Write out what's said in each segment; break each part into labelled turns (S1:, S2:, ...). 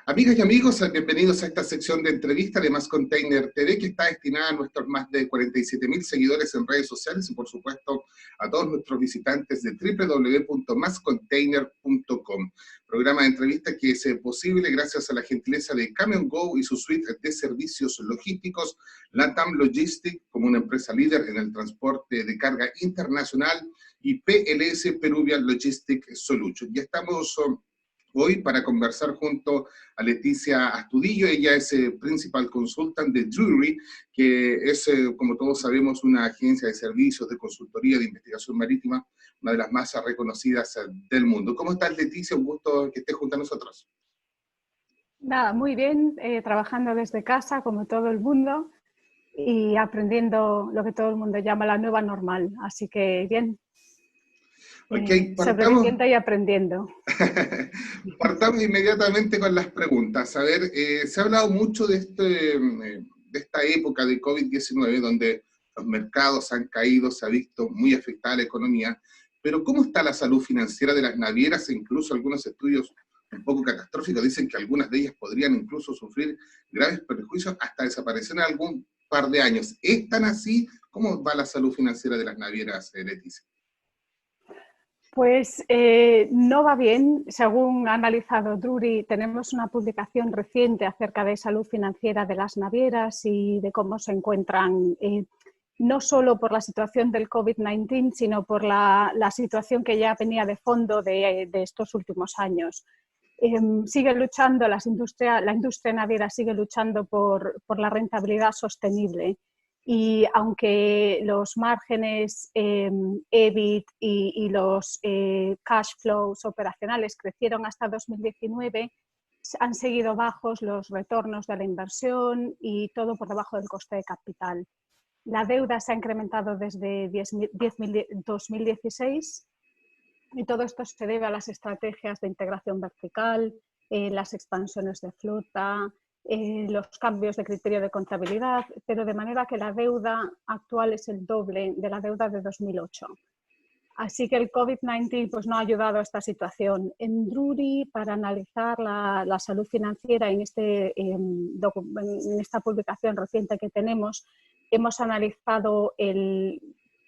S1: Amigas y amigos, bienvenidos a esta sección de entrevista de Más Container TV, que está destinada a nuestros más de 47.000 seguidores en redes sociales y, por supuesto, a todos nuestros visitantes de www.mascontainer.com. Programa de entrevista que es posible gracias a la gentileza de Camion Go y su suite de servicios logísticos, LATAM Logistics, como una empresa líder en el transporte de carga internacional, y PLS Peruvian Logistics Solutions. Ya estamos hoy para conversar junto a Leticia Astudillo. Ella es Principal Consultant de Drewry, que es, como todos sabemos, una agencia de servicios, de consultoría, de investigación marítima, una de las más reconocidas del mundo. ¿Cómo estás, Leticia? Un gusto que estés junto a nosotros.
S2: Nada, muy bien, trabajando desde casa, como todo el mundo, y aprendiendo lo que todo el mundo llama la nueva normal. Así que bien, sobreviviendo y aprendiendo.
S1: Partamos inmediatamente con las preguntas. A ver, se ha hablado mucho de esta época de COVID-19, donde los mercados han caído, se ha visto muy afectada la economía, pero ¿cómo está la salud financiera de las navieras? E incluso algunos estudios un poco catastróficos dicen que algunas de ellas podrían incluso sufrir graves perjuicios hasta desaparecer en algún par de años. ¿Es tan así? ¿Cómo va la salud financiera de las navieras, Leticia?
S2: Pues no va bien. Según ha analizado Drewry, tenemos una publicación reciente acerca de salud financiera de las navieras y de cómo se encuentran, no solo por la situación del COVID-19, sino por la situación que ya venía de fondo de estos últimos años. Sigue luchando, la industria naviera sigue luchando por la rentabilidad sostenible. Y aunque los márgenes EBIT y los cash flows operacionales crecieron hasta 2019, han seguido bajos los retornos de la inversión y todo por debajo del coste de capital. La deuda se ha incrementado desde 2016 y todo esto se debe a las estrategias de integración vertical, las expansiones de flota, los cambios de criterio de contabilidad, pero de manera que la deuda actual es el doble de la deuda de 2008. Así que el COVID-19 pues, no ha ayudado a esta situación. En Drewry, para analizar la salud financiera en esta publicación reciente que tenemos, hemos analizado el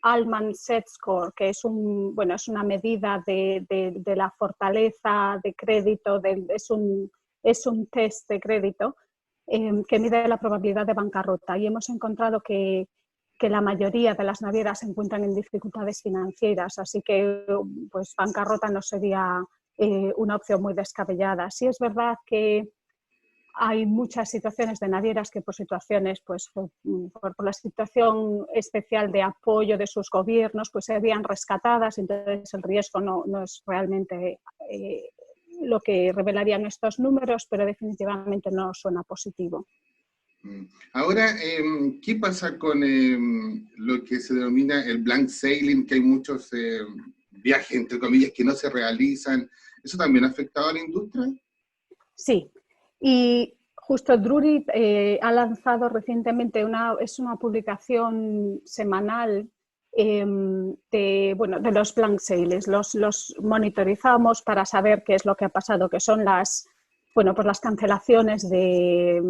S2: Allman Set Score, que es una medida de la fortaleza de crédito, es un test de crédito que mide la probabilidad de bancarrota, y hemos encontrado que la mayoría de las navieras se encuentran en dificultades financieras, así que pues, bancarrota no sería una opción muy descabellada. Sí es verdad que hay muchas situaciones de navieras que por situaciones, pues por la situación especial de apoyo de sus gobiernos, pues se habían rescatadas, entonces el riesgo no es realmente lo que revelarían estos números, pero definitivamente no suena positivo.
S1: Ahora, ¿qué pasa con lo que se denomina el blank sailing, que hay muchos viajes, entre comillas, que no se realizan? ¿Eso también ha afectado a la industria?
S2: Sí, y justo Drewry ha lanzado recientemente una publicación semanal de los blank sailings. Los monitorizamos para saber qué es lo que ha pasado, que son las cancelaciones de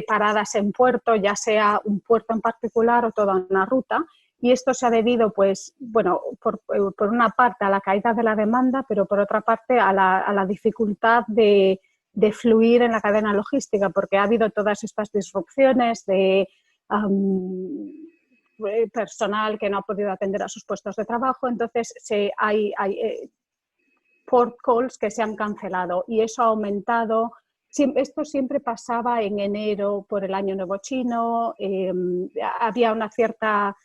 S2: paradas en puerto, ya sea un puerto en particular o toda una ruta. Y esto se ha debido, pues, por una parte a la caída de la demanda, pero por otra parte a la dificultad de fluir en la cadena logística, porque ha habido todas estas disrupciones de personal que no ha podido atender a sus puestos de trabajo, entonces hay port calls que se han cancelado y eso ha aumentado. Esto siempre pasaba en enero por el Año Nuevo Chino, había una cierta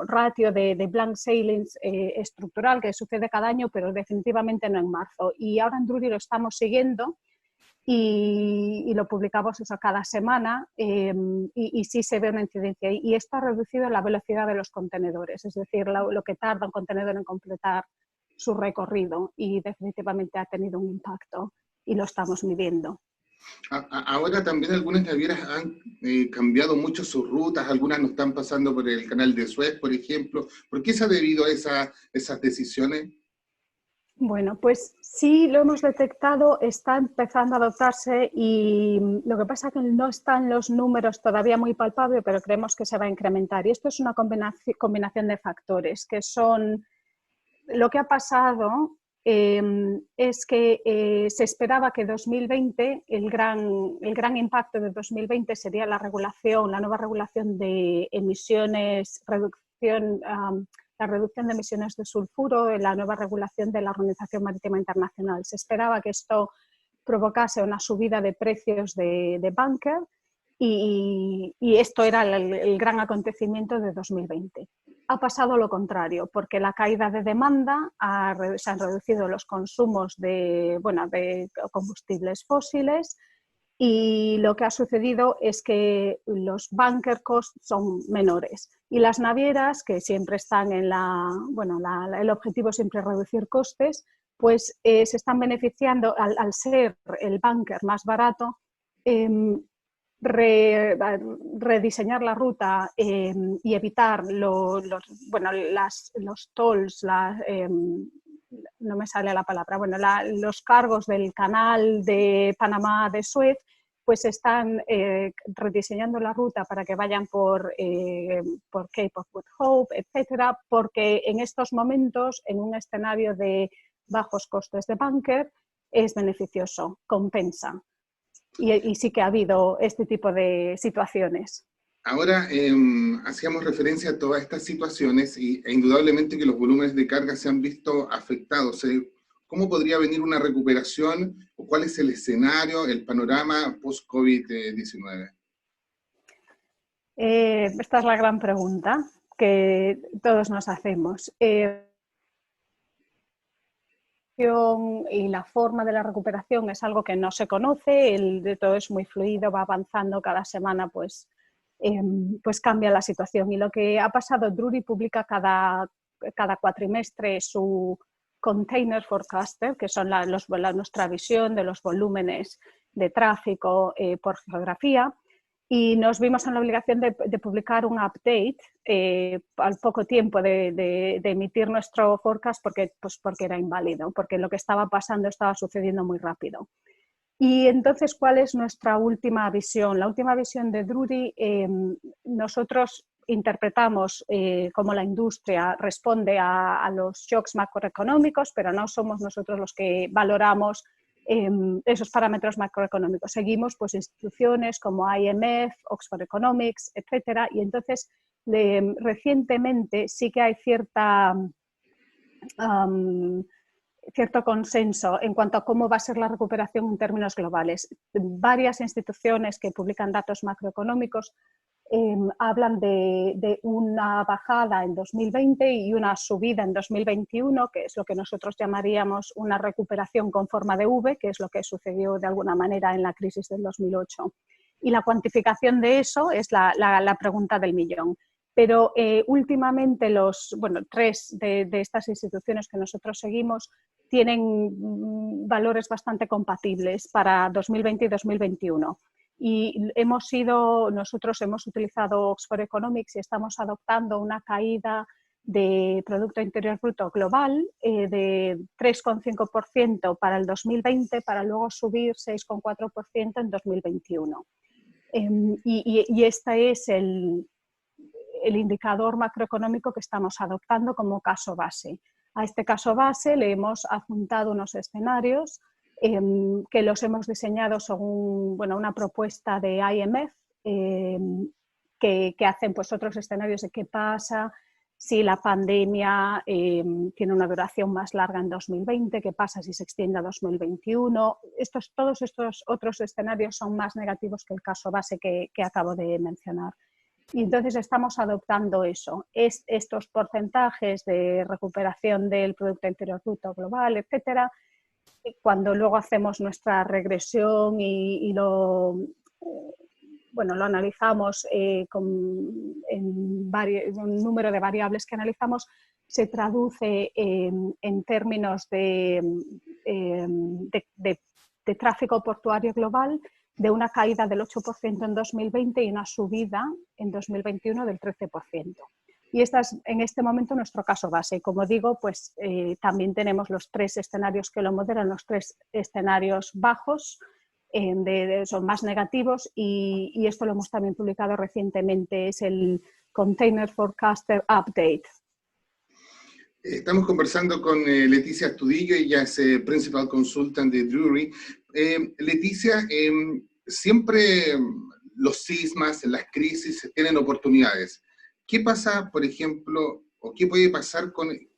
S2: ratio de blank sailings estructural que sucede cada año, pero definitivamente no en marzo. Y ahora en Drewry lo estamos siguiendo y lo publicamos eso cada semana y sí se ve una incidencia. Y esto ha reducido la velocidad de los contenedores, es decir, lo que tarda un contenedor en completar su recorrido, y definitivamente ha tenido un impacto y lo estamos midiendo.
S1: Ahora también algunas navieras han cambiado mucho sus rutas, algunas no están pasando por el canal de Suez, por ejemplo. ¿Por qué se ha debido a esas decisiones?
S2: Bueno, pues sí lo hemos detectado, está empezando a adoptarse y lo que pasa es que no están los números todavía muy palpables, pero creemos que se va a incrementar. Y esto es una combinación de factores, que son lo que ha pasado es que se esperaba que 2020, el gran impacto de 2020 sería la nueva regulación de emisiones, la reducción de emisiones de sulfuro, la nueva regulación de la Organización Marítima Internacional. Se esperaba que esto provocase una subida de precios de bunker y esto era el gran acontecimiento de 2020. Ha pasado lo contrario, porque la caída de demanda se han reducido los consumos de combustibles fósiles y lo que ha sucedido es que los bunker costs son menores y las navieras, que siempre están en el objetivo siempre es reducir costes, pues se están beneficiando al ser el bunker más barato, rediseñar la ruta y evitar los tolls, no me sale la palabra, los cargos del canal de Panamá de Suez, pues están rediseñando la ruta para que vayan por Cape of Good Hope, etcétera, porque en estos momentos, en un escenario de bajos costes de bunker, es beneficioso, compensa. Y sí que ha habido este tipo de situaciones.
S1: Ahora, hacíamos referencia a todas estas situaciones e indudablemente que los volúmenes de carga se han visto afectados. ¿Cómo podría venir una recuperación o cuál es el escenario, el panorama post-COVID-19?
S2: Esta es la gran pregunta que todos nos hacemos. Y la forma de la recuperación es algo que no se conoce, de todo es muy fluido, va avanzando cada semana, pues cambia la situación. Y lo que ha pasado, Drewry publica cada cuatrimestre su Container Forecaster, que son nuestra visión de los volúmenes de tráfico por geografía, y nos vimos en la obligación de publicar un update al poco tiempo de emitir nuestro forecast porque era inválido, porque lo que estaba pasando estaba sucediendo muy rápido. Y entonces, ¿cuál es nuestra última visión? La última visión de Drewry, nosotros interpretamos cómo la industria responde a los shocks macroeconómicos, pero no somos nosotros los que valoramos esos parámetros macroeconómicos. Seguimos pues instituciones como IMF, Oxford Economics, etcétera, y entonces recientemente sí que hay cierto consenso en cuanto a cómo va a ser la recuperación en términos globales. Varias instituciones que publican datos macroeconómicos hablan de una bajada en 2020 y una subida en 2021, que es lo que nosotros llamaríamos una recuperación con forma de V, que es lo que sucedió de alguna manera en la crisis del 2008. Y la cuantificación de eso es la pregunta del millón. Pero últimamente tres de estas instituciones que nosotros seguimos tienen valores bastante compatibles para 2020 y 2021. Y nosotros hemos utilizado Oxford Economics y estamos adoptando una caída de Producto Interior Bruto global de 3,5% para el 2020, para luego subir 6,4% en 2021. Y este es el indicador macroeconómico que estamos adoptando como caso base. A este caso base le hemos adjuntado unos escenarios que los hemos diseñado según una propuesta de IMF que hacen pues, otros escenarios de qué pasa si la pandemia tiene una duración más larga en 2020, qué pasa si se extiende a 2021. Todos estos otros escenarios son más negativos que el caso base que acabo de mencionar. Y entonces estamos adoptando eso, estos porcentajes de recuperación del Producto Interior Bruto global, etcétera. Cuando luego hacemos nuestra regresión y lo analizamos con un número de variables que analizamos, se traduce en términos de tráfico portuario global de una caída del 8% en 2020 y una subida en 2021 del 13%. Y este es en este momento nuestro caso base. Como digo, pues también tenemos los 3 escenarios que lo modelan, los 3 escenarios bajos, son más negativos, y esto lo hemos también publicado recientemente, es el Container Forecaster Update.
S1: Estamos conversando con Leticia Astudillo, ella es Principal Consultant de Drewry. Leticia, siempre los sismas, las crisis tienen oportunidades. ¿Qué pasa, por ejemplo, o qué puede pasar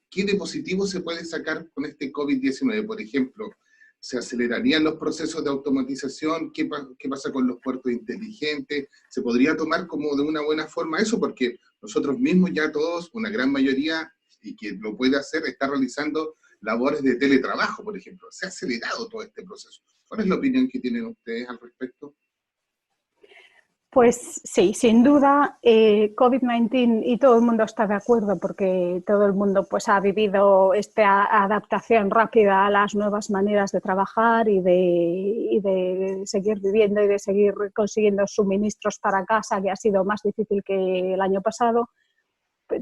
S1: qué de positivo se puede sacar con este COVID-19? Por ejemplo, ¿se acelerarían los procesos de automatización? ¿Qué pasa con los puertos inteligentes? ¿Se podría tomar como de una buena forma eso? Porque nosotros mismos ya todos, una gran mayoría, y que lo puede hacer, está realizando labores de teletrabajo, por ejemplo. Se ha acelerado todo este proceso. ¿Cuál es la opinión que tienen ustedes al respecto?
S2: Pues sí, sin duda, COVID-19, y todo el mundo está de acuerdo porque todo el mundo pues, ha vivido esta adaptación rápida a las nuevas maneras de trabajar y de seguir viviendo y de seguir consiguiendo suministros para casa, que ha sido más difícil que el año pasado.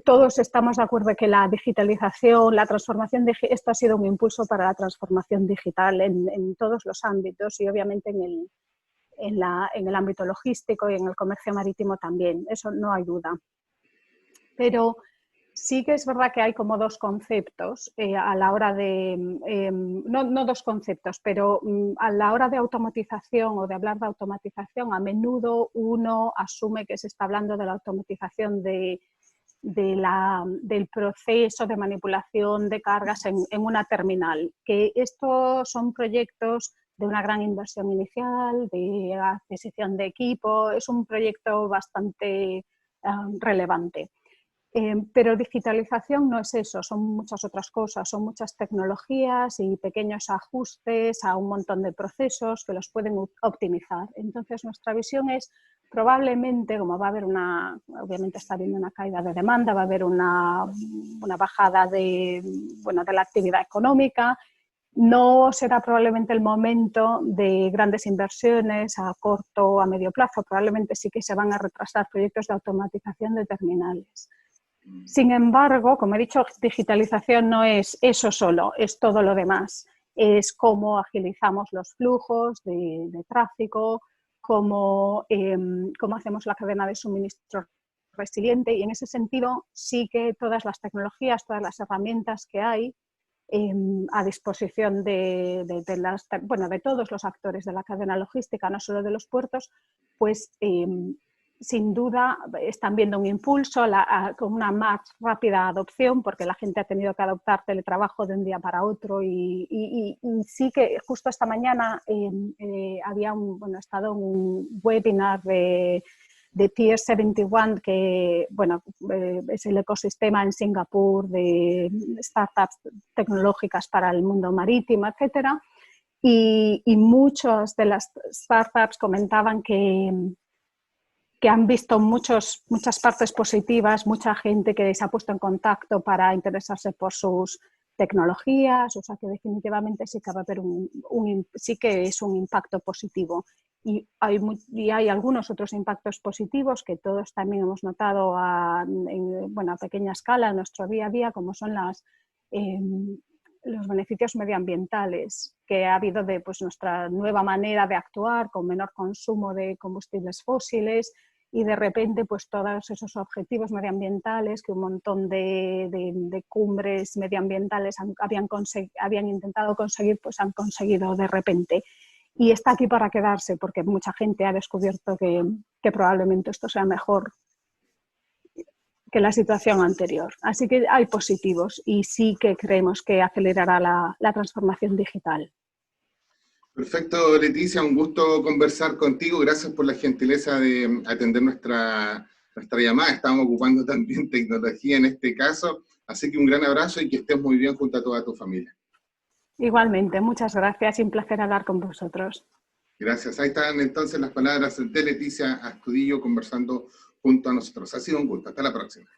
S2: Todos estamos de acuerdo que la digitalización, la transformación, esto ha sido un impulso para la transformación digital en todos los ámbitos, y obviamente en el ámbito logístico y en el comercio marítimo también, eso no hay duda. Pero sí que es verdad que hay como 2 conceptos a la hora de, no 2 conceptos, pero a la hora de automatización o de hablar de automatización, a menudo uno asume que se está hablando de la automatización del proceso de manipulación de cargas en una terminal, que estos son proyectos de una gran inversión inicial, de adquisición de equipo, es un proyecto bastante relevante. Pero digitalización no es eso, son muchas otras cosas, son muchas tecnologías y pequeños ajustes a un montón de procesos que los pueden optimizar. Entonces, nuestra visión es probablemente, como va a haber obviamente está habiendo una caída de demanda, va a haber una bajada de la actividad económica. No será probablemente el momento de grandes inversiones a corto o a medio plazo, probablemente sí que se van a retrasar proyectos de automatización de terminales. Sin embargo, como he dicho, digitalización no es eso solo, es todo lo demás. Es cómo agilizamos los flujos de tráfico, cómo hacemos la cadena de suministro resiliente, y en ese sentido sí que todas las tecnologías, todas las herramientas que hay a disposición de todos los actores de la cadena logística, no solo de los puertos, pues sin duda están viendo un impulso con una más rápida adopción, porque la gente ha tenido que adoptar teletrabajo de un día para otro, y sí que justo esta mañana había estado un webinar de Pier 71, que es el ecosistema en Singapur de startups tecnológicas para el mundo marítimo, etcétera, y muchas de las startups comentaban que han visto muchas partes positivas, mucha gente que se ha puesto en contacto para interesarse por sus tecnologías, o sea que definitivamente sí que va a haber sí que es un impacto positivo. Y hay algunos otros impactos positivos que todos también hemos notado a pequeña escala en nuestro día a día, como son los beneficios medioambientales que ha habido de nuestra nueva manera de actuar, con menor consumo de combustibles fósiles, y de repente todos esos objetivos medioambientales que un montón de cumbres medioambientales habían intentado conseguir, pues han conseguido de repente. Y está aquí para quedarse, porque mucha gente ha descubierto que probablemente esto sea mejor que la situación anterior. Así que hay positivos y sí que creemos que acelerará la transformación digital.
S1: Perfecto, Leticia, un gusto conversar contigo. Gracias por la gentileza de atender nuestra llamada. Estamos ocupando también tecnología en este caso. Así que un gran abrazo y que estés muy bien junto a toda tu familia.
S2: Igualmente, muchas gracias y un placer hablar con vosotros.
S1: Gracias. Ahí están entonces las palabras de Leticia Astudillo conversando junto a nosotros. Ha sido un gusto. Hasta la próxima.